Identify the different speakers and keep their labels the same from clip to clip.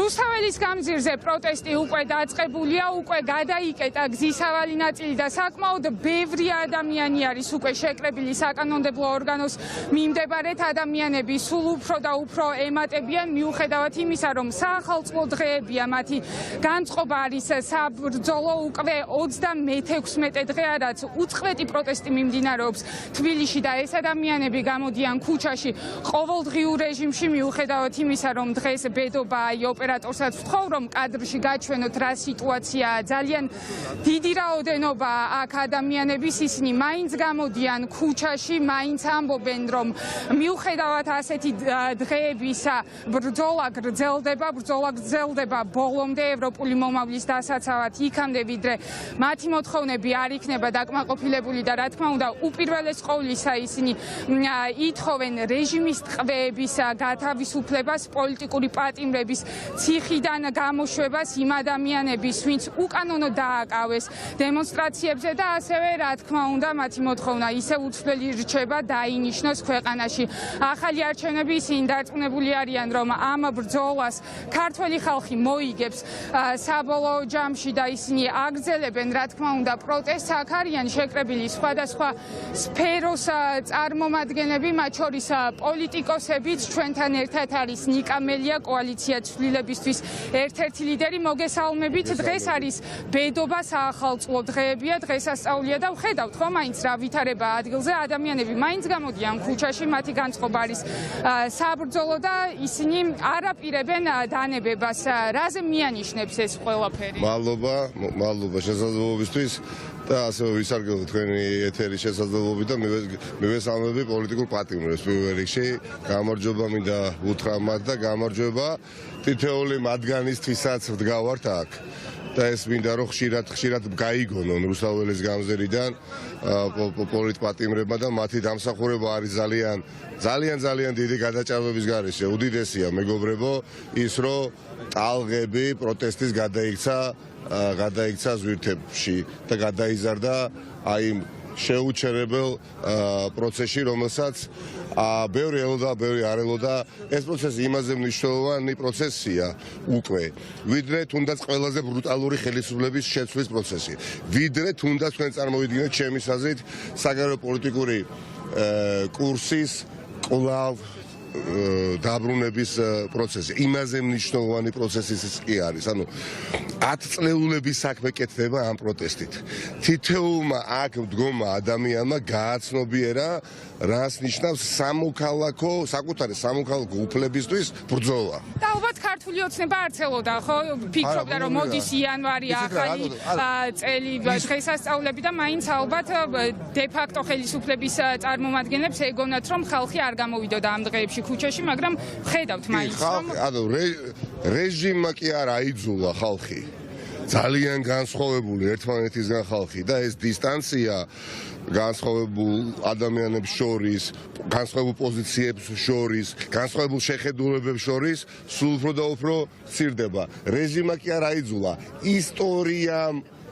Speaker 1: რუსთაველის გამზირზე პროტესტი უკვე დაწყებულია, უკვე გადაიკეტა გზისავალი ნაწილი და საკმაოდ ბევრი ადამიანი არის უკვე შეკრებილი საკანონმდებლო ორგანოს მიმდებარედ. ადამიანები სულ უფრო და უფრო ემატებიან, მიუხედავად იმისა, რომ საახალწლო დღეებია, მათი განწყობა არის საბრძოლო უკვე 36 დღეა, რაც უწყვეტი პროტესტი მიმდინარეობს თბილისში და ეს ადამიანები გამოდიან ქუჩაში ყოველდღიურ რეჟიმში, მიუხედავად იმისა, რომ დღეს ბედობა ოპერატორსაც ვთხოვ, რომ კადრში გაჩვენოთ რა სიტუაციაა. ძალიან დიდი რაოდენობა აქ ადამიანების, ისინი მაინც გამოდიან ქუჩაში, მაინც ამბობენ, რომ მიუხედავად ასეთი დღეებისა ბრძოლა გრძელდება ბოლომდე, ევროპული მომავლის დასაცავად იქამდე, ვიდრე მათი მოთხოვნები არ იქნება დაკმაყოფილებული და რა თქმა უნდა უპირველეს ყოვლისა ისინი ითხოვენ რეჟიმის ტყვეების გათავისუფლებას, პოლიტიკური პატიმრების ციხიდან გამოშვებას იმ ადამიანების, ვინც უკანონო დააკავეს დემონსტრაციებზე და ასევე რა თქმა უნდა მათი მოთხოვნა ისე უცვლელი რჩება დაინიშნოს ქვეყანაში ახალი არჩევნები. ისინი დარწმუნებული არიან, რომ ამ ბრძოლას ქართველი ხალხი მოიგებს საბოლოო ჯამში და ისინი აგრძელებენ რა თქმა უნდა პროტესტს. აქ არიან შეკრებილი სხვადასხვა სფეროს წარმომადგენლები, მათ შორის პოლიტიკოსებიც. ჩვენთან ერთად არის ნიკა მელია, კოალიცია ცვლილებისთვის ერთ-ერთი ლიდერი. მოგესალმებით. დღეს არის ბედობა, საახალწლო დღეებია, დღესასწაულია და ვხედავთ ხო მაინც რა ვითარება ადგილზე. ადამიანები მაინც გამოდიან ქუჩაში, მათი განწყობა არის საბრძოლო და ისინი არ აპირებენ დანებებას. რაზე მიანიშნებს ეს ყველაფერი?
Speaker 2: მადლობა შესაძლებლობისთვის და ასევე ვისარგებლო თქვენი ეთერის შესაძლებლობით და მივესალმები პოლიტიკურ პატიმრებს პირველ რიგში. გამარჯობა მინდა უთხრა მათ და გამარჯობა თითოეული მათგანისთვისაც ვდგავართ აქ. და ეს მინდა რომ ხშირად გაიგონონ რუსთაველის გამზირიდან პოლიტპატიმრებმა და მათი დამსახურება არის ძალიან დიდი გადაჭარბების გარეშე. უდიდესია მეგობრებო ის რომ ტალღები პროტესტის გადაიქცა ზვირთებში და გადაიზარდა აი შეუჩერებელ პროცესში, რომელსაც ბევრი ელოდა, ბევრი არ ელოდა. ეს პროცესი იმაზე მნიშვნელოვანი პროცესია უკვე, ვიდრე თუნდაც ყველაზე ბრუტალური ხელისუფლების შეცვლის პროცესი. ვიდრე თუნდაც თქვენ წარმოვიდგინეთ ჩემი აზრით საგარეო პოლიტიკური კურსის კვლავ დაბრუნების პროცესი. იმაზე მნიშვნელოვანი პროცესი კი არის. ანუ 10 წლეულების საქმე კეთდება ამ პროტესტით. თითოეულმა აქ მდგომმა ადამიანმა გააცნობიერა რას ნიშნავს საკუთარი სამოქალაქო უფლებისთვის ბრძოლა.
Speaker 1: და ალბათ ქართული ოცნება არ ცელოდა, ხო? ფიქრობდა რომ მოდის იანვარი, ახალი წელი, დღესასწაულები და მაინც ალბათ დე-ფაქტო ხელისუფლების წარმომადგენლებს ეგონათ რომ ხალხი არ გამოვიდოდა ამ დღეებში ქუჩაში, მაგრამ ვხედავთ მაინც რომ
Speaker 2: რეჟიმმა კი არ აიძულა ხალხი. ძალიან განსხვავებული ერთმანეთისგან ხალხი და ეს დისტანცია განსხვავებულ ადამიანებს შორის, განსხვავებულ პოზიციებს შორის, განსხვავებულ შეხედულებებს შორის სულ უფრო და უფრო მცირდება. რეჟიმმა კი არ აიძულა,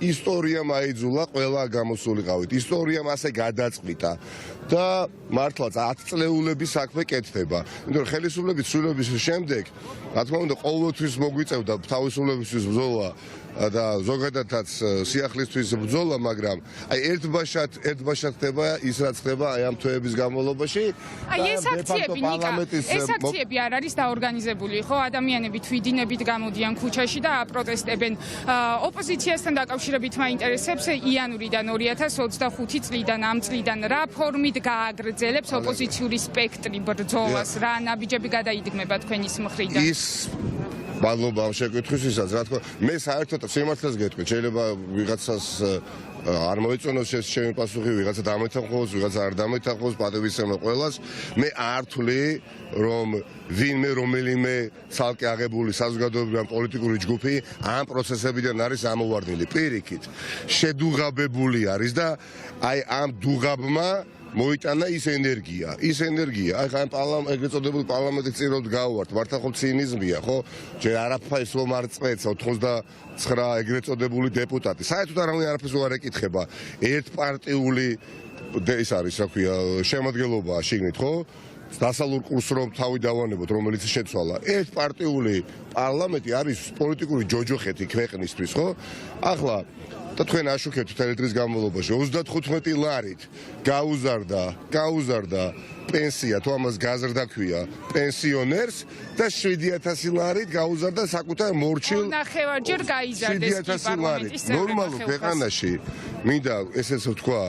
Speaker 2: ისტორიამ აიძულა, ყველა გამოსულიყავით. ისტორიამ ასე გადაწყვიტა და მართლაც 10 წლეულების საქმე კეთდება. იმიტომ რომ ხელისუფლების ცვლილების შემდეგ, რა თქმა უნდა, ყოველთვის მოგვიწევდა თავისუფლებისთვის ბრძოლა და ზოგადადაც სიახლისთვის ბრძოლა, მაგრამ აი ერთბაშად ხდება ის რაც ხდება აი ამ თვეების განმავლობაში.
Speaker 1: აი ეს აქციები, ნიკა, ეს აქციები არ არის დაორგანიზებული, ხო? ადამიანები თვითდინებით გამოდიან ქუჩაში და აპროტესტებენ. ოპოზიციასთან დაკავშირებით მაინტერესებს იანვრიდან 2025 წლიდან ამ წლიდან რა ფორმით გააგრძელებს ოპოზიციური სპექტრი ბრძოლას, რა ნაბიჯები გადაიდგმება თქვენის მხრიდან?
Speaker 2: მადლობა ამ შეკითხვისთვისაც. რა თქმა უნდა, მე საერთოდ სიმართლეს გეტყვი, შეიძლება ვიღაცას არ მოეწონოს ჩემი პასუხი, ვიღაცა დამეთანხმოს, ვიღაცა არ დამეთანხმოს, პატივისცემა ყველას. მე არ ვთვლი, რომ ვინმე რომელიმე ცალკე აღებული საზოგადოებრივი ან პოლიტიკური ჯგუფი ამ პროცესებიდან არის ამოვარდნილი. პირიქით, შედუღაბებული არის და აი ამ დუღაბმა მოიტანა ის ენერგია. აი ხან ეგრეთ წოდებული პარლამენტის წინ რომ დგავართ, მართლა ხო ცინიზმია, ხო? ჯერ არაფერს რომ არ წვეც 89 ეგრეთ წოდებული დეპუტატი. საერთოდ არაფერს არ ეკითხება. ერთპარტიული ის არის, რა ქვია, შემადგენლობაა შიგნით, ხო? დასალურ კურსს რომ თავი დავანებოთ, რომელიც შეცვალა. ერთ პარტიული პარლამენტი არის პოლიტიკური ჯოჯოხეთი ქვეყნისთვის, ხო? ახლა და თქვენ აშუქებთ მთელი დღის განმავლობაში 35 ლარით გაუზარდა პენსია, თუ ამას გაზრდა ქვია, პენსიონერს და 7000 ლარით გაუზარდა საკუთარ მორჩილ
Speaker 1: 9-ჯერ გაიზარდეს პარლამენტის წევრებმა.
Speaker 2: ნორმალურ ქვეყანაში მინდა ესეც ვთქვა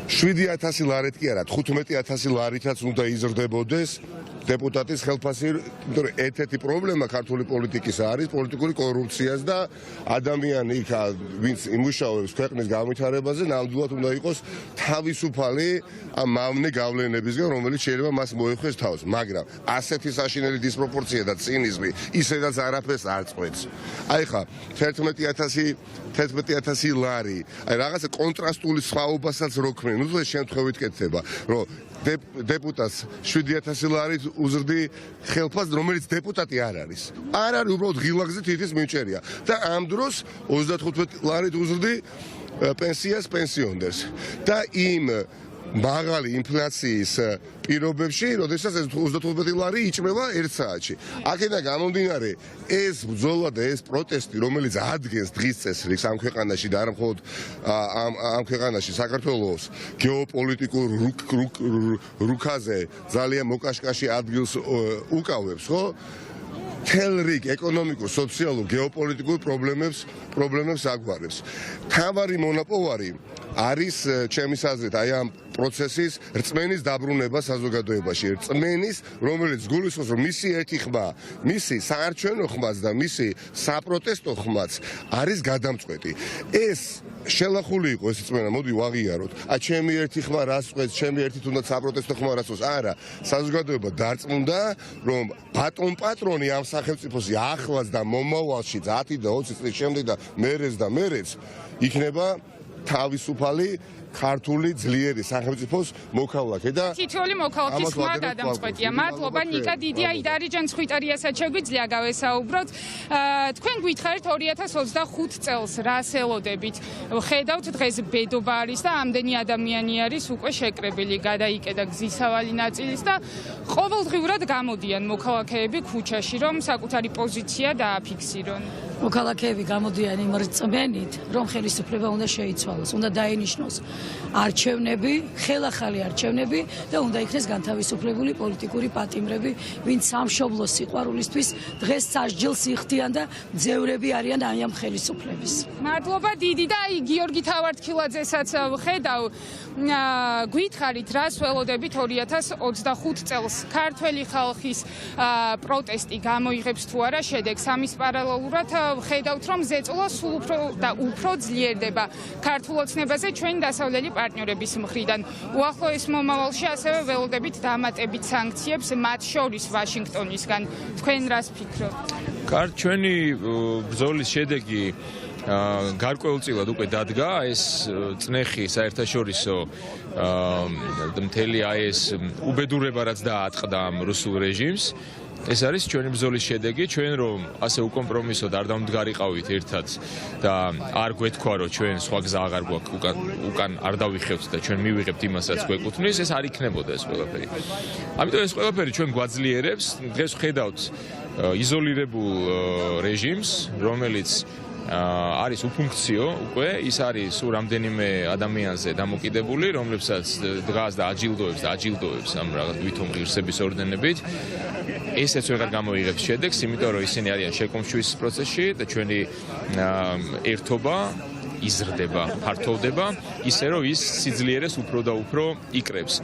Speaker 2: 7000 ლარით კი არა, 15000 ლარითაც უნდა იზრდებოდეს დეპუტატის ხელფასი, იმიტომ რომ ერთ-ერთი პრობლემა ქართული პოლიტიკის არის პოლიტიკური კორუფციას და ადამიანი იქ ვინც იმუშავებს ქვეყნის განვითარებაზე, ნამდვილად უნდა იყოს თავისუფალი ამ მავნე გავლენებისგან, რომელიც შეიძლება მას მოეხვდეს თავს, მაგრამ ასეთი საშინელი დისპროპორცია და ცინიზმი ისედაც არაფერს არ წყვეტს. აი ხა 11000 ლარი, აი რაღაცა კონტრასტული სხვაობასაც რო ქმნიან, ну ეს შემთხვევით კეთდება, რომ დეპუტატს 7000 ლარით უზრდი ხელფასს, რომელიც დეპუტატი არ არის. არ არის უბრალოდ ღილაკზე თითის მიმჭერია და ამ დროს 35 ლარით უზრდი პენსიას პენსიონერს. და იმ მაღალი ინფლაციის პირობებში, როდესაც ეს 35 ლარი იჭმება 1 საათში. აქედან გამომდინარე, ეს ბრძოლა და ეს პროტესტი, რომელიც ადგენს დღის წესრიგს ამ ქვეყანაში და არა მხოლოდ ამ ქვეყანაში, საქართველოს გეოპოლიტიკურ რუკაზე ძალიან მოკაშკაში ადგილს უკავებს, ხო? თელ რიგ ეკონომიკურ, სოციალურ, გეოპოლიტიკურ პრობლემებს აგვარებს. თავარი მონაპოვარი არის ჩემის აზრით აი ამ პროცესის რწმენის დაბრუნება საზოგადოებაში. რწმენის, რომელიც გულისხმობს, რომ მისი ერთი ხმა, მისი საარჩევნო ხმაც და მისი საპროტესტო ხმაც არის გადამწყვეტი. ეს შელახული იყო ეს რწმენა, მოდი ვაღიაროთ. ჩემი ერთი ხმა რას წყვეტს, ჩემი ერთი თუნდაც საპროტესტო ხმა რას წყვეტს. არა, საზოგადოება დარწმუნდა, რომ ბატონ პატრონი ამ სახელმწიფოს ახლაც და მომავალში 10 და 20 წლის შემდეგ და მერეც იქნება თავისუფალი ქართული ძლიერი სახელმწიფოს მოქალაქე და
Speaker 1: თითოეული მოქალაქის ხმა გადამწყვეტია. მადლობა ნიკა დიდია, იდარიჯან ხვიტარიასაც შეგვიძლია გავესაუბროთ. თქვენ გითხარით 2025 წელს რას ელოდებით? ხედავთ დღეს ბედობა არის და ამდენი ადამიანი არის უკვე შეკრებილი, გადაიკედა გზისავალი ნაწილის და ყოველდღიურად გამოდიან მოქალაქეები ქუჩაში, რომ საკუთარი პოზიცია დააფიქსირონ.
Speaker 3: მოქალაქეები გამოდიან იმ რწმენით, რომ ხელისუფლება უნდა შეიცვალოს, უნდა დაინიშნოს არჩევნები, ხელახალი არჩევნები და უნდა იქნეს განთავისუფლებული პოლიტიკური პატიმრები, ვინც სამშობლოს სიყვარულისთვის დღეს სასჯელს იხდიან და ძევრები არიან აი ამ ხელისუფლების.
Speaker 1: მადლობა დიდი და აი გიორგი თავართქილაძესაც ვხედავ. გითხარით რას ველოდებით 2025 წელს? ქართველი ხალხის პროტესტი გამოიღებს თუ არა შედეგს? ამის პარალელურად ვხედავთ, რომ ზეწოლა სულ უფრო ძლიერდება ქართულ ოცნებაზე ჩვენ დასავლელი პარტნიორების მხრიდან. უახლოეს მომავალში ასევე ველოდებით დამატებით სანქციებს, მათ შორის ვაშინგტონისგან. თქვენ რას ფიქრობთ?
Speaker 4: ჩვენი ბრძოლის შედეგი გარკვეულწილად უკვე დადგა, ეს წნეხი საერთაშორისო მთელი აი ეს უბედურება რაც დაატყდა ამ რუსულ რეჟიმს. ეს არის ჩვენი ბრძოლის შედეგი, ჩვენ რომ ასე უკომპრომისოდ არ დამდგარიყავით ერთად და არ გვეთქვა რომ ჩვენ სხვა გზა აღარ გვაქვს უკან არ დავიხევთ და ჩვენ მივიღებთ იმას რაც გვეკუთვნის, ეს არ იქნებოდა ეს ყველაფერი. ამიტომ ეს ყველაფერი ჩვენ გვაძლიერებს, დღეს ვხედავთ იზოლირებულ რეჟიმს, რომელიც არის უფუნქციო უკვე, ის არის სულ რამდენიმე ადამიანზე დამოკიდებული, რომლებსაც დღას და აჯილდოებს ამ რაღაც ვითომ ღირსების ორდენებით. ესეც ვეღარ გამოიღებს შედეგს, იმიტომ რომ ისინი არიან შეკუმშვის პროცესში და ჩვენი ერთობა იზრდება, ფართოვდება, ისე რომ ის სიძლიერეს უფრო და უფრო იკრებს.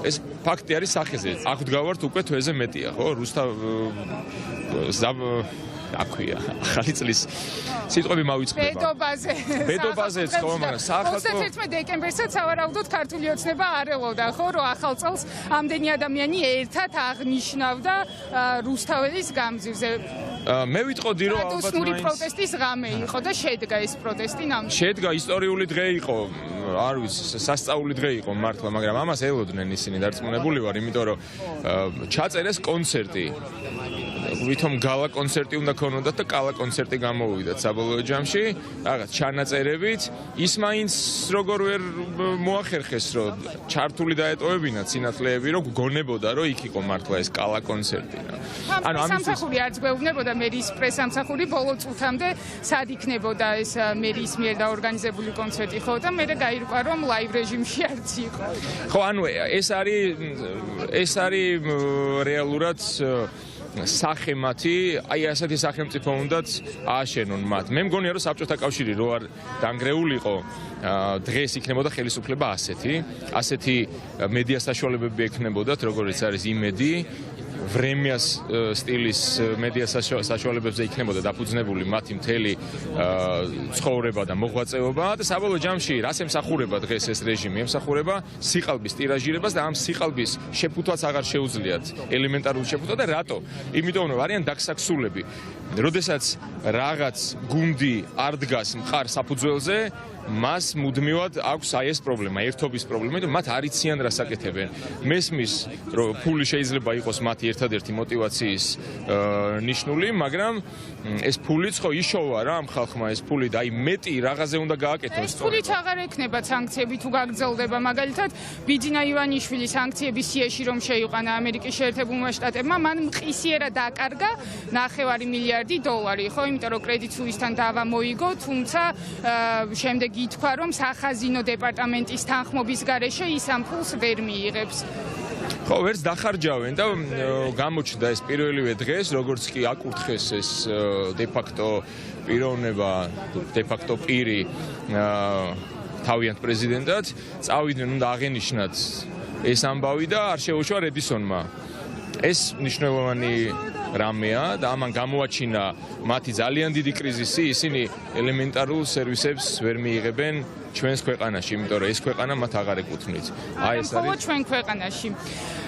Speaker 4: ეს ფაქტი არის სახეზე. აღვდგავართ უკვე თვეზე მეტია, ხო? აქვია ახალი წლის სიტყვები მავიწყდება ბედობაზეც ხო, მაგრამ
Speaker 1: 31 დეკემბერსაც სავარაუდოდ ქართული ოცნება არ ელოდა, ხო, რომ ახალ წელს ამდენი ადამიანი ერთად აღნიშნავდა რუსთაველის გამზირზე.
Speaker 4: მე ვიტყოდი რომ
Speaker 1: ალბათ მაინც პროტესტის ღამე იყო და შედგა ეს პროტესტი ნამდვილად.
Speaker 4: შედგა ისტორიული დღე იყო, არ ვიცი, სასწაული დღე იყო მართლა, მაგრამ ამას ელოდნენ ისინი, დარწმუნებული ვარ, იმიტომ რომ ჩაწერეს კონცერტი ვითომ გალა კონცერტი უნდა ქონოდათ და გალა კონცერტი გამოვიდათ საბოლოო ჯამში, რაღაც ჩანაწერებით, ის მაინც როგორ ვერ მოახერხეს, რომ ჩართული დაეტოვებინათ სინათლეები, რომ გონებოდა, რომ იქ იყო მართლა ეს გალა კონცერტი.
Speaker 1: ანუ სამსახური არც გვეუბნებოდა მერის პრესამსახური ბოლო წუთამდე სად იქნებოდა ეს მერის მიერ დაორგანიზებული კონცერტი, ხო და მე გაირკვა რომ ლაივ რეჟიმში არც იყო.
Speaker 4: ხო, ანუ ეს არის რეალურად სახე მათი, აი ასეთი სახელმწიფო უნდათ ააშენონ მათ. მე მგონია რომ საბჭოთა კავშირი რო არ დანგრეულიყო, დღეს იქნებოდა ხელისუფლება ასეთი მედია საშუალებები ექნებოდათ, როგორც არის იმედი, ვრემიას სტილის მედია საშუალებებზე იქნებოდა დაფუძნებული მათი მთელი ცხოვრება და მოღვაწეობა და საბოლოო ჯამში რას ემსახურება დღეს ეს რეჟიმი? ემსახურება სიყალბის ტირაჟირებას და ამ სიყალბის შეფუთვაც აღარ შეუძლიათ ელემენტარული შეფუთვა და რატო? იმიტომ რომ არიან დაქსაქსულები. როდესაც რაღაც გუნდი არ დგას მხარ საფუძველზე, მას მუდმივად აქვს აი ეს პრობლემა, ერთობის პრობლემა, და მათ არ იციან რას აკეთებენ. მესმის, რომ ფული შეიძლება იყოს მათი ერთადერთი мотиваციის ნიშნული, მაგრამ ეს ფულიც ხო იშოვა რა ამ ხალხმა, ეს ფული და აი მეტი რაღაცზე უნდა გააკეთოს.
Speaker 1: ეს ფულიც აღარ ექნება სანქციები თუ გაგრძელდება, მაგალითად, ბიძინა ივანიშვილის სანქციების სიაში რომ შეიყვანა ამერიკის შეერთებულმა შტატებმა, მან მყისიერად აკარგა $9 მილიარდი, ხო, იმიტომ რომ კრედიტ სუისთან დავა მოიგო, თუმცა შემდეგ ითქვა, რომ სახაზინო დეპარტამენტის თანხმობის გარეშე ის ამ ფულს ვერ მიიღებს.
Speaker 4: ხო, ვერც დახარჯავენ და გამოჩნდა ეს პირველივე დღეს, როგორც კი აკურთხეს ეს დე-ფაქტო პიროვნება, დე-ფაქტო პირი თავიანთ პრეზიდენტად, წავიდნენ, უნდა აღენიშნათ ეს ამბავი და არ შეუშვა რედისონმა. ეს მნიშვნელოვანი რამეა და ამან გამოაჩინა მათი ძალიან დიდი კრიზისი, ისინი ელემენტარულ სერვისებს ვერ მიიღებენ ჩვენს ქვეყანაში, იმიტომ რომ ეს ქვეყანა მათ აღარ ეკუთვნით.
Speaker 1: აი ეს არის ჩვენ ქვეყანაში.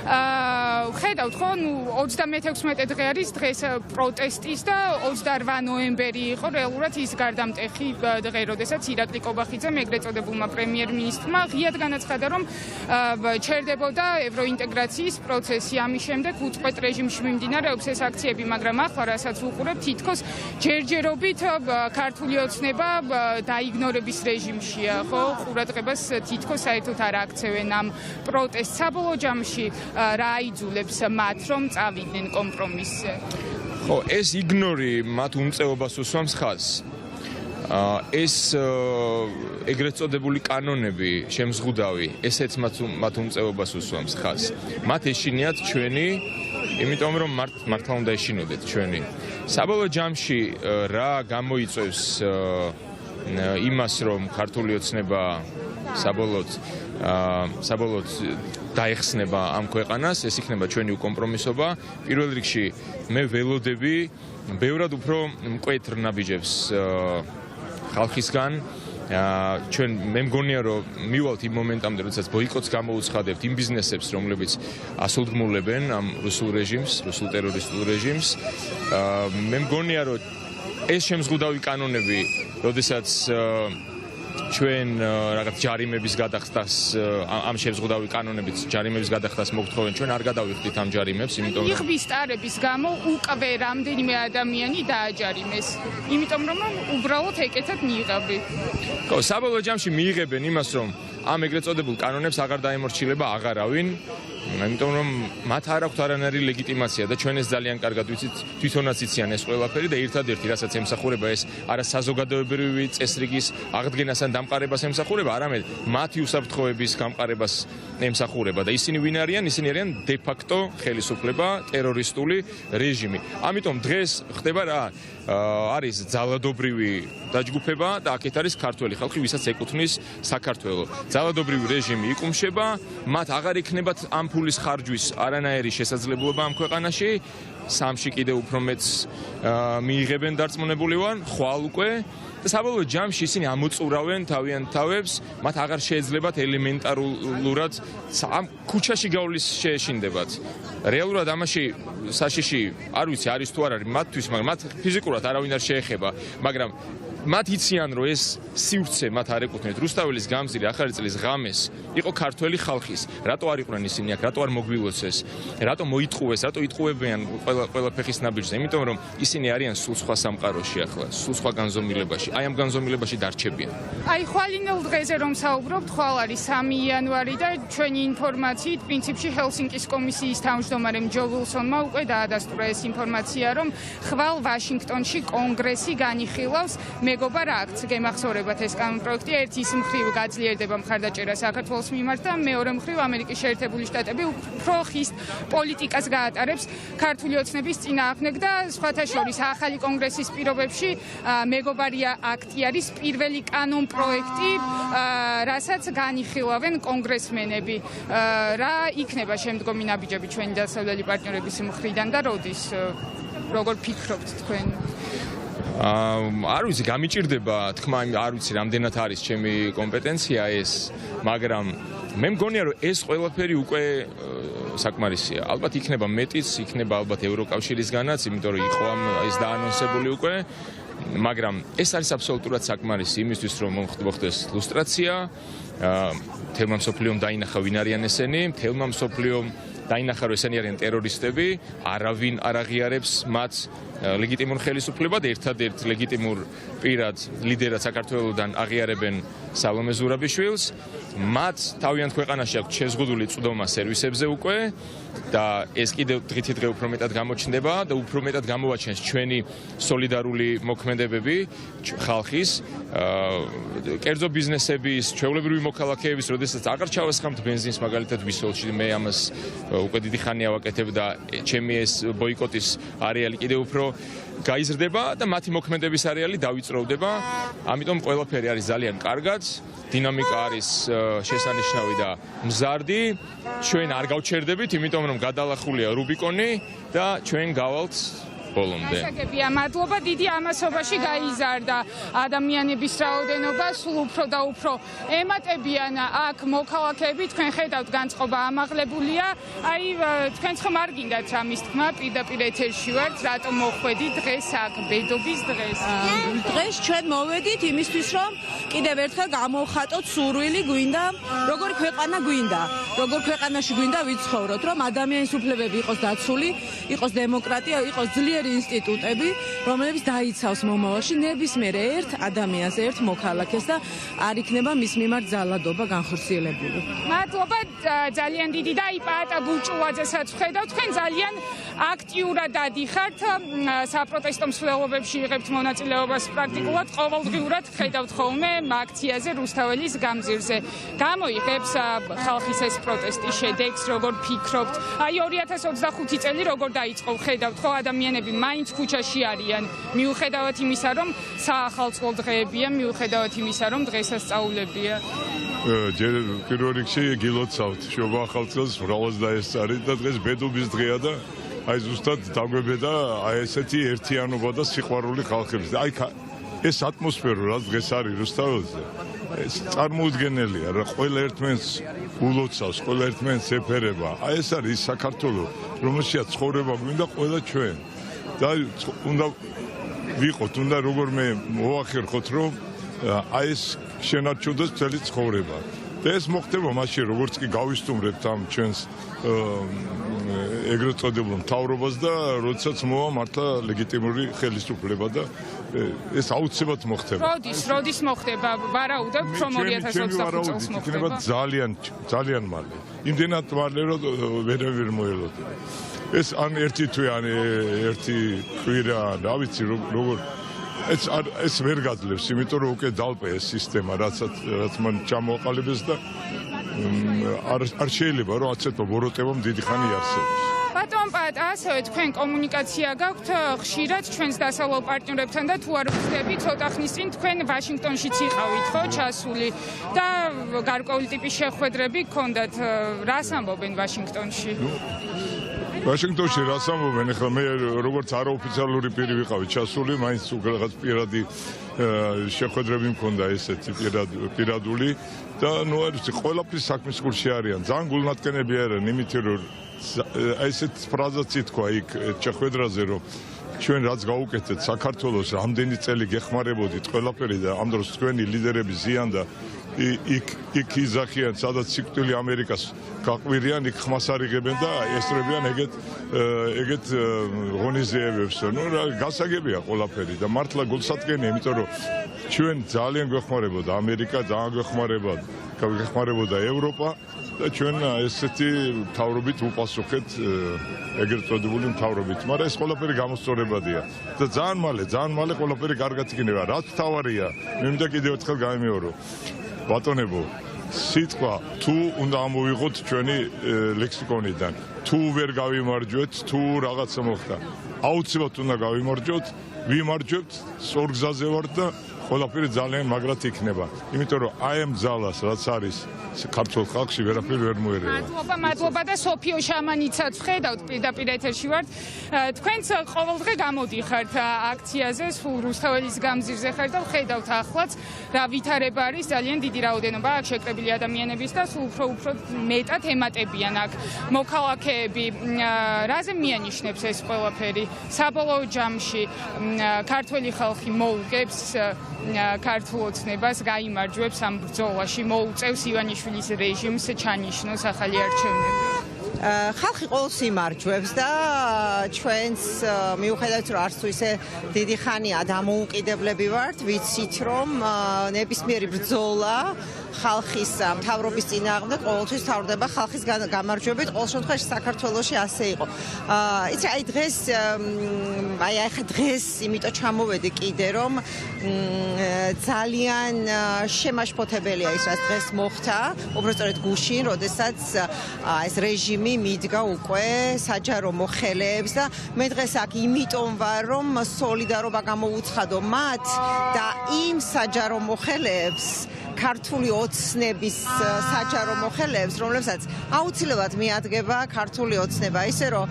Speaker 1: ხედავთ ხო, 36 დღე არის დღეს პროტესტის და 28 ნოემბერი იყო რეალურად ის გარდამტეხი დღე, როდესაც ირაკლი კობახიძემ ეგრეთ წოდებულმა პრემიერ-მინისტრმა ღიად განაცხადა, რომ ჩერდებოდა ევროინტეგრაციის პროცესი. ამის შემდეგ უწყვეტ რეჟიმში მიმდინარეობს ეს აქციები, მაგრამ ახლა რასაც ვუყურებ, თითქოს ჯერჯერობით ქართული ოცნება დაიგნორების რეჟიმშია. ხო, ყურადღებას თითქოს საერთოდ არ აქცევენ ამ პროტესტს. საბოლოო ჯამში რა აიძულებს მათ, რომ წავიდნენ კომპრომისზე?
Speaker 4: ხო, ეს იგნორი მათ უმწეობას უსვამს ხაზს. ეს ეგრეთ წოდებული კანონები შემზღუდავი, ესეც მათ უმწეობას უსვამს ხაზს. მათ ეშინიათ ჩვენი, იმიტომ რომ მართლა უნდა ეშინოდეთ ჩვენი. საბოლოო ჯამში რა გამოიწვევს იმას, რომ ქართული ოცნება საბოლოოდ დაეხსნება ამ ქვეყანას, ეს იქნება ჩვენი უკომპრომისობა. პირველ რიგში მე ველოდები ბევრად უფრო მკვეთრ ნაბიჯებს ხალხისგან. ჩვენ მე მგონია რომ მივალთ იმ მომენტამდე, როდესაც ბოიკოტს გამოუცხადებთ იმ ბიზნესებს, რომლებიც ასულდგმულებენ ამ რუსულ რეჟიმს, რუსულ ტერორისტულ რეჟიმს. მე მგონია რომ ეს შემზღუდავი კანონები, როდესაც ჩვენ რაღაც ჯარიმების გადახდას, ამ შემზღუდავი კანონებით ჯარიმების გადახდას მოგთხოვენ, ჩვენ არ გადავიხდით ამ ჯარიმებს, იმიტომ რომ
Speaker 1: იღბის ტარების გამო უკვე რამდენიმე ადამიანი დააჯარიმეს, იმიტომ რომ უბრალოდ ეკეთათ ნიღაბი.
Speaker 4: ხო, საბოლოო ჯამში მიიღებენ იმას, რომ ამ ეგრეთ წოდებულ კანონებს აღარ დაემორჩილება აღარავინ, იმიტომ რომ მათ არ აქვთ არანაირი ლეგიტიმაცია და ჩვენ ეს ძალიან კარგად ვიცით, თვითონაც იციან ეს ყველაფერი და ერთადერთი რასაც ემსახურება ეს არა საზოგადოებრივი წესრიგის აღდგენას ან დამყარებას ემსახურება, არამედ მათი უსაფრთხოების გამყარებას ემსახურება და ისინი ვინ არიან? ისინი არიან დე-ფაქტო ხელისუფლება, ტერორისტული რეჟიმი. ამიტომ დღეს ხდება რა? არის ძალადობრივი დაჯგუფება და აქეთ არის ქართველი ხალხი, ვისაც ეკუთვნის საქართველო. ძალადობრივი რეჟიმი იკუმშება, მათ აღარ იქნებათ ამ ფულის ხარჯვის არანაირი შესაძლებლობა ამ ქვეყანაში. სამში კიდე უფრო მეც მიიღებენ დარწმუნებული ვარ, ხვალ უკვე და საბოლოო ჯამში ისინი ამოწურავენ თავიანთ თავებს, მათ აღარ შეეძლებათ ელემენტარულად ამ ქუჩაში გავლის შეეშინდებათ. რეალურად ამაში საშიში არ ვიცი არის თუ არ არის მათთვის, მაგრამ მათ ფიზიკურად არავინ არ შეეხება, მაგრამ მათ იციან რომ ეს სივრცე მათ არ ეკუთვნით. რუსთაველის გამზირი ახალი წლის ღამეს იყო ქართველი ხალხის. რატო არ იყვნენ ისინი აქ? რატო არ მოგვილოცეს? რატო მოიტყუეს? რატო იტყუებიან ყველა ფეხის ნაბიჯზე, იმიტომ რომ ისინი არიან სულ სხვა სამყაროში ახლა, სულ სხვა განზომილებაში. აი ამ განზომილებაში დარჩებიან.
Speaker 1: აი ხვალინელ დღეზე რომ საუბრობთ, ხვალ არის 3 იანვარი და ჩვენი ინფორმაციით პრინციპში ჰელსინკის კომისიის თავმჯდომარემ ჯო ვილსონმა უკვე დაადასტურა ეს ინფორმაცია, რომ ხვალ ვაშინგტონში კონგრესი განიხილავს მეგობარ აქტს. გემახსოვრებათ ეს კანონპროექტი ერთ ის მხრივ გაძლიერდება მხარდაჭერა საქართველოს მიმართ და მეორე მხრივ ამერიკის შეერთებული შტატები უფრო ხის პოლიტიკას გაატარებს ქართული ოცნების წინააღმდეგ და სხვათა შორის ახალი კონგრესის პირობებში მეგობარია აქტი არის პირველი კანონპროექტი, რასაც განიხილავენ კონგრესმენები. რა იქნება შემდგომი ნაბიჯები ჩვენი დასავლელი პარტნიორების მხრიდან და როდის როგორ ფიქრობთ თქვენ?
Speaker 4: არ ვიცი, გამიჭირდება თქმა, არ ვიცი რამდენად არის ჩემი კომპეტენცია ეს, მაგრამ მე მგონია რომ ეს ყველაფერი უკვე საკმარისია. ალბათ იქნება მეტიც, იქნება ალბათ ევროკავშირისგანაც, იმიტომ რომ იყო ეს დაანონსებული უკვე, მაგრამ ეს არის აბსოლუტურად საკმარისი იმისთვის, რომ მოხდეს ლუსტრაცია, თელმა მსოფლიომ დაინახა ვინ არიან ესენი, თელმა მსოფლიომ დაინახა რომ ესენი არიან ტერორისტები, არავინ არ აღიარებს მათ ლეგიტიმურ ხელისუფლებად, ერთადერთ ლეგიტიმურ პირად ლიდერად საქართველოსდან აღიარებენ სალომე ზურაბიშვილს, მათ თავიანთ ქვეყანაში აქვს შეზღუდული წვდომა სერვისებზე უკვე და ეს კიდევ დღითი დღე უფრო მეტად გამოჩნდება და უფრო მეტად გამოაჩენს ჩვენი სოლიდარული მოქმედებები ხალხის, კერძო ბიზნესების, ჩვეულებრივი მოქალაქეების, როდესაც აღარ ჩავასხამთ ბენზინს მაგალითად ვისოლში, მე ამას უკვე დიდი ხანია ვაკეთებ და ჩემი ეს ბოიკოტის არეალი კიდევ უფრო გაიზრდება და მათი მოქმედების არეალი დავიწროვდება. ამიტომ ყველაფერი არის ძალიან კარგად, დინამიკა არის შესანიშნავი და მზარდი. ჩვენ არ გავჩერდებით, იმიტომ რომ გადალახულია რუბიკონი და ჩვენ გავალთ ბოლომდე.
Speaker 1: გასაგებია, მადლობა, დიდი ამასობაში გაიზარდა ადამიანების რაოდენობა, სულ უფრო და უფრო ემატებიან აქ მოქალაქეები, თქვენ ხედავთ განწყობა ამაღლებულია. აი, თქვენც ხომ არ გინდათ ამის თქმა, პირდაპირ ეთერში ვართ, რატომ მოხვედით დღეს აქ, ბედობის დღეს?
Speaker 5: დღეს ჩვენ მოვედით იმისთვის, რომ კიდევ ერთხელ გამოვხატოთ სურვილი, გვინდა, როგორი ქვეყანა გვინდა, როგორ ქვეყანაში გვინდა ვიცხოვროთ, რომ ადამიანის უფლებები იყოს დაცული, იყოს დემოკრატია, იყოს ძლიერი ინსტიტუტები, რომლებიც დაიცავს მომავალში ნებისმიერ ერთ ადამიანს, ერთ მოქალაქეს და არ იქნება მის მიმართ ძალადობა განხორციელებული.
Speaker 1: მადლობა, ძალიან დიდი და აი პაატა ბუჭულაძესაც ვხედავ, თქვენ ძალიან აქტიურად დადიხართ საპროტესტო მსვლელობებში, იღებთ მონაწილეობას პრაქტიკულად ყოველდღიურად ვხედავთ ხოლმე აქციაზე რუსთაველის გამზირზე. გამოიღებს ხალხის ეს პროტესტი შედეგს, როგორ ფიქრობთ? აი 2025 წელი როგორ დაიწყო, ვხედავთ ხო ადამიანები მაინც ქუჩაში არიან, მიუხედავად იმისა, რომ საახალწლო დღეებია, მიუხედავად იმისა, რომ დღესასწაულებია.
Speaker 6: პირველ რიგში გილოცავთ შობა ახალწელს მრავალს დაესწარით და დღეს ბედობის დღეა და აი ზუსტად დაგვებედა აი ესეთი ერთიანობა და სიყვარული ხალხების. აი ეს ატმოსფერო რაც დღეს არის რუსთაველზე, ეს წარმოუდგენელია რა, ყველა ერთმანეთს ულოცავს, ყველა ერთმანეთს ეფერება. აი ეს არის საქართველო, რომელშიაც ცხოვრება გვინდა ყველა ჩვენ. და უნდა ვიყოთ, უნდა როგორ მე მოახერხოთ, რომ აი ეს შენარჩუნდეს მთელი ცხოვრება. და ეს მოხდება მაშინ, როგორც კი გავისტუმრებთ ამ ჩვენს ეგრეთ წოდებულ მთავრობას და როდესაც მოვა მართლა ლეგიტიმური ხელისუფლება და ეს აუცილებლად მოხდება.
Speaker 1: როდის მოხდება? ვარაუდებ, რომ 2025 წელს მოხდება.
Speaker 6: ძალიან მალე. იმდენად მალე, რომ ვერავინ მოელოდება. ეს ან ერთი თვე, ან ერთი კვირა, რა ვიცი როგორ ეს ვერ გაძლევს, იმიტომ რომ უკვე დალპე ეს სისტემა, რაც მან ჩამოაყალიბეს და არ შეიძლება რომ ასეთო ბოროტებამ დიდი ხანი იარსებოს.
Speaker 1: ბატონ პაატა, ასევე თქვენ კომუნიკაცია გაქვთ ხშირად ჩვენს დასავლელ პარტნიორებთან და თუ არ ვხდები, ცოტა ხნის წინ თქვენ ვაშინგტონშიც იყავით, ხო, ჩასული და გარკვეული ტიპის შეხვედრები გქონდათ. რას ამბობენ ვაშინგტონში?
Speaker 6: ვაშინგტონში რას ამბობენ? ახლა მე როგორც არაოფიციალური პირი ვიყავი ჩასული, მაინც რაღაც პირადი შეხვედრები მქონდა ესეთი პირადული და ნუ არ ვიცი, ყველაფრის საქმის გულში არიან. ძალიან გულმატკენები არიან, იმიტომ რომ ესეთ ფრაზაც ითქვა იქ შეხვედრაზე, რომ ჩვენ რაც გავუკეთეთ საქართველოს რამდენი წელი გეხმარებოდით ყველაფერი და ამ დროს თქვენი ლიდერები ზიანდა იქ იზახიან, სადაც სიკვდილი ამერიკას გაყვირიან, იქ ხმას არიღებენ და ესწრებიან ეგეთ ღონისძიებებს. გასაგებია ყველაფერი და მართლა გულსადგენია, იმიტომ რომ ჩვენ ძალიან გვეხმარებოდა ამერიკა, ძალიან გვეხმარებოდა ევროპა და ჩვენ ესეთი მთავრობით უპასუხეთ ეგრეთ წოდებული მთავრობით, მაგრამ ეს ყველაფერი გამოსწორებადია და ძალიან მალე ყველაფერი კარგად იქნება. რაც მთავარია, მე მინდა კიდევ ერთხელ გამიმეორო. ბატონებო, სიტყვა თუ უნდა ამოვიღოთ ჩვენი ლექსიკონიდან, თუ ვერ გავიმარჯვეთ, თუ რაღაცა მოხდა, აუცილებლად უნდა გავიმარჯვოთ, ვიმარჯვებთ, სწორ გზაზე ვართ და ყველაფერი ძალიან მაგრად იქნება. იმიტომ რომ აი ამ ძალას რაც არის ქართულ ხალხში ვერაფერი ვერ მოერევა.
Speaker 1: მადლობა და სოფიო შამანიცაც ხედავთ პირდაპირ ეთერში ვართ. თქვენც ყოველდღე გამოდიხართ აქციაზე, სულ რუსთაველის გამზირზე ხართ და ხედავთ ახლაც რა ვითარება არის, ძალიან დიდი რაოდენობა აქ შეკრებილი ადამიანების და სულ უფრო მეტად ემატებიან აქ მოქალაქეები. რაზე მიანიშნებს ეს ყველაფერი? საბოლოო ჯამში ქართველი ხალხი მოუგებს ქართულ ოცნებას, გაიმარჯვებს ამ ბრძოლაში, მოუწევს ივანიშვილის რეჟიმს ჩანიშნოს ახალი არჩევნები.
Speaker 7: ხალხი ყოველს იმარჯვებს და ჩვენც მიუხედავად რომ არც თუ ისე დიდი ხანია დამოუკიდებლები ვართ, ვიცით რომ ნებისმიერი ბრძოლა ხალხის მთავრობის წინააღმდეგ ყოველთვის თავდება ხალხის გამარჯვებით, ყოველ შემთხვევაში საქართველოში ასე იყო. იცი, აი დღეს იმიტომ ჩამოვედი კიდე რომ ძალიან შემაშფოთებელია ის რაც დღეს მოხდა, უბრალოდ გუშინ, როდესაც ეს რეჟიმი მიდგა უკვე საჯარო მოხელეებს და მე დღეს აქ იმიტომ ვარ რომ სოლიდარობა გამოუცხადო მათ და იმ საჯარო მოხელეებს ქართული ოცნების საჯარო მოხელეებს, რომლებსაც აუცილებლად მიადგება ქართული ოცნება, ისე რომ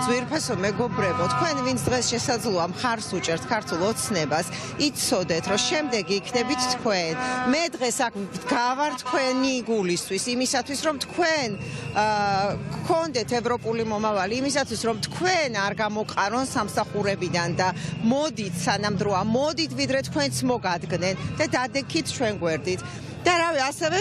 Speaker 7: ძვირფასო მეგობრებო, თქვენ ვინც დღეს შესაძლოა მხარს უჭერთ ქართულ ოცნებას, იცოდეთ, რომ შემდეგ იქნებით თქვენ. მე დღეს აქ გავარ თქვენი გულისთვის, იმისათვის, რომ თქვენ გქონდეთ ევროპული მომავალი, იმისათვის, რომ თქვენ არ გამოყარონ სამსახურებიდან და მოდით სანამ დროა, მოდით ვიდრე თქვენც მოგადგნენ და დადექით ჩვენ გვერდით. და რავი, ასევე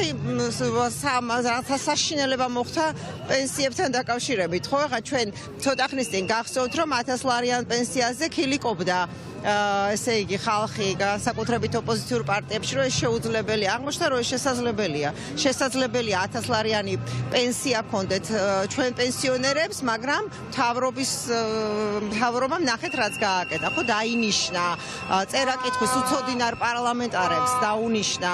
Speaker 7: საშინელება მოხდა პენსიებთან დაკავშირებით. ხო, ხა ჩვენ ცოტა ხნის წინ გახსოვთ, რომ 1000 ლარიან პენსიაზე ქილიკობდა ესე იგი ხალხი განსაკუთრებით ოპოზიციურ პარტიებში, რომ ეს შეუძლებელია. აღმოჩნდა, რომ ეს შესაძლებელია. შესაძლებელია 1000 ლარიანი პენსია ჰქონდეთ ჩვენ პენსიონერებს, მაგრამ მთავრობამ ნახეთ რაც გააკეთა. ხო, დაინიშნა წერა-კითხვის უცოდინარ პარლამენტარებს, დაუნიშნა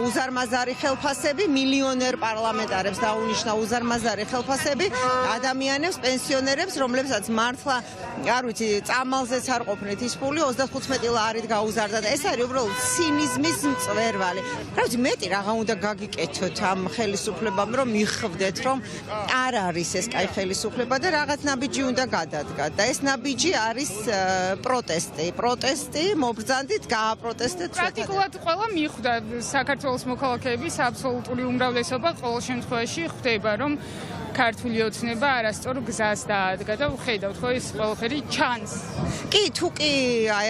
Speaker 7: უზარმაზარი ხელფასები, მილიონერ პარლამენტარებს დაუნიშნა უზარმაზარი ხელფასები ადამიანებს, პენსიონერებს, რომლებსაც მართლა არ ვიცი, წამალზეც არ ყოფნით ის ფული 35 ლარით გაუზარდა და ეს არის უბრალოდ ცინიზმის მწვერვალი. რა ვიცი, მეტი რაღა უნდა გაგიკეთოთ ამ ხელისუფლებამ, რომ მიხვდეთ, რომ არ არის ეს კაი ხელისუფლება და რაღაც ნაბიჯი უნდა გადადგათ და ეს ნაბიჯი არის პროტესტი, მობრძანდით, გააპროტესტეთ.
Speaker 1: პრაქტიკულად ყველა მიხვდა საქართველოს მოქალაქეების აბსოლუტური უმრავლესობა ყოველ შემთხვევაში ხვდება, რომ ქართული ოცნება არასწორ გზას დაადგა და ვხედავთ, ხო ეს ყველაფერი ჩანს.
Speaker 7: კი, თუ კი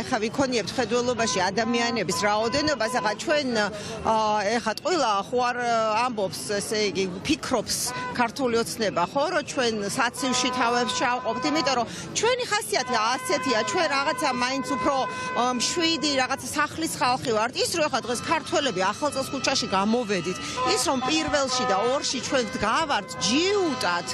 Speaker 7: ეხა ვიქონიებთ ხედველობაში ადამიანების რაოდენობას, ახლა ჩვენ ეხა ყველა ხო არ ამბობს, ესე იგი, ფიქრობს ქართული ოცნება, ხო, რომ ჩვენ საცივში თავებს ჩავყოფთ, იმიტომ რომ ჩვენი ხასიათი ასეთია, ჩვენ რაღაცა მაინც უფრო მშვიდი, რაღაცა სახლის ხალხი ვართ. ის რომ ეხა დღეს ქართველები ახალწელს ქუჩაში გამოვედით, ის რომ პირველში და ორში ჩვენ ვდგავართ ჯიუტად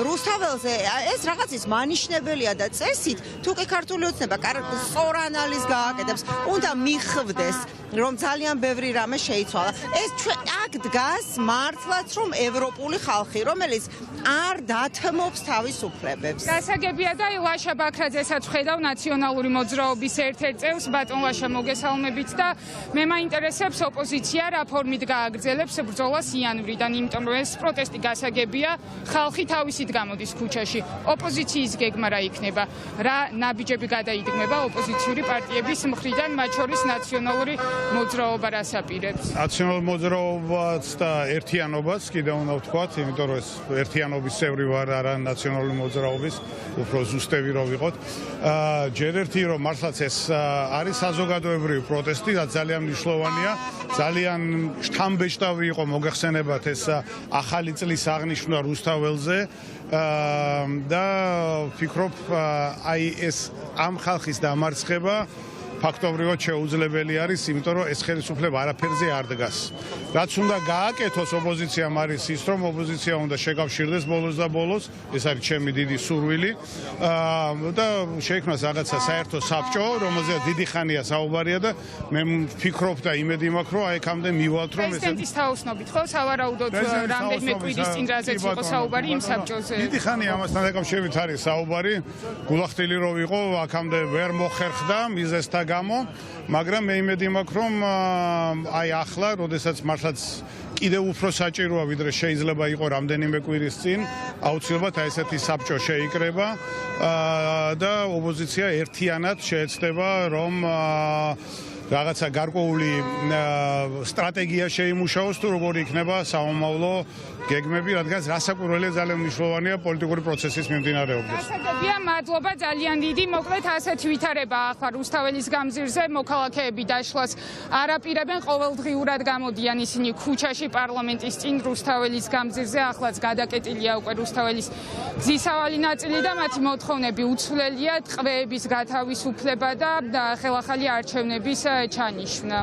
Speaker 7: რუსთაველზე, ეს რაღაცის მანიშნებელია და წესით, თუ კი ქართული ოცნება სწორ ანალიზს გააკეთებს, უნდა მიხვდეს, რომ ძალიან ბევრი რამე შეიცვალა. ეს ჩვენ აქ დგას მართლაც რომ ევროპული ხალხი, რომელიც არ დათმობს თავისუფლებებს.
Speaker 1: გასაგებია და ლაშა ბაქრაძესაც ხედავ ნაციონალური მოძრაობის ერთ-ერთ წევს, ბატონ ლაშა, მოგესალმებით და მე მაინტერესებს ოპოზიცია რა ფორმით გააგრძელებს ბრძოლას იანვრიდან, იმიტომ რომ ეს პროტესტი გასაგებია, ხალხი თავისით გამოდის ქუჩაში. ოპოზიციის გეგმა რა იქნება? რა ნაბიჯები გადაიდგმება ოპოზიციური პარტიების მხრიდან, მათ შორის ნაციონალური მოძრაობა რას აპირებს?
Speaker 8: ნაციონალური მოძრაობაც და ერთიანობაც კიდევ უნდა ვთქვათ, იმიტომ რომ ეს ერთიანობის წევრი ვარ, არა ნაციონალური მოძრაობის, უფრო ზუსტები რომ ვიყოთ. ჯერ ერთი რომ მართლაც ეს არის საზოგადოებრივი პროტესტი და ძალიან მნიშვნელოვანია. ძალიან შთამბეჭდავი იყო მოგეხსენებათ ეს ახალი წლის აღნიშვნა რუსთაველზე და ვფიქრობ აი ეს ამ ხალხის დამარცხება ფაქტობრივად შეუძლებელი არის, იმიტომ რომ ეს ხელისუფლება არაფერზე არ დგას. რაც უნდა გააკეთოს ოპოზიციამ არის ის, რომ ოპოზიცია უნდა შეკავშირდეს ბოლოს და ბოლოს, ეს არის ჩემი დიდი სურვილი და შეიქმნას რაღაცა საერთო საბჭო, რომელზეც დიდი ხანია საუბარია და მე ვფიქრობ და იმედი მაქვს, რომ აი აქამდე მივალთ, რომ ეს
Speaker 1: პრეზიდენტის თაოსნობით ხო სავარაუდოდ რამდენიმე კვირის წინ რაზეც იყო საუბარი იმ საბჭოზე.
Speaker 8: დიდი ხანია ამასთან დაკავშირებით არის საუბარი, გულახდილი რო ვიყო, აქამდე ვერ მოხერხდა მიზესთა გამო, მაგრამ მე იმედი მაქვს, რომ აი ახლა, როდესაც მართლაც კიდევ უფრო საჭიროა, ვიდრე შეიძლება იყო რამდენიმე კვირის წინ, აუცილებლად აი ესეთი საბჭო შეიკრება და ოპოზიცია ერთიანად შეეცდება, რომ რაღაცა გარკვეული სტრატეგია შეიმუშაოს თუ როგორი იქნება საომავლო გეგმები, რადგან რასაკვირველია ძალიან მნიშვნელოვანია პოლიტიკური პროცესის მიმდინარეობისას.
Speaker 1: გასაგებია, მადლობა ძალიან დიდი. მოკლედ ასეთი ვითარება ახლა რუსთაველის გამზირზე მოქალაქეები დაშლას არაპირებენ, ყოველდღიურად გამოდიან ისინი ქუჩაში პარლამენტის წინ რუსთაველის გამზირზე. ახლაც გადაკეტილია უკვე რუსთაველის გზისავალი ნაწილი და მათი მოთხოვნები უცვლელია: ტყვეების გათავისუფლება და ხელახალი არჩევნების ჩანიშვნა.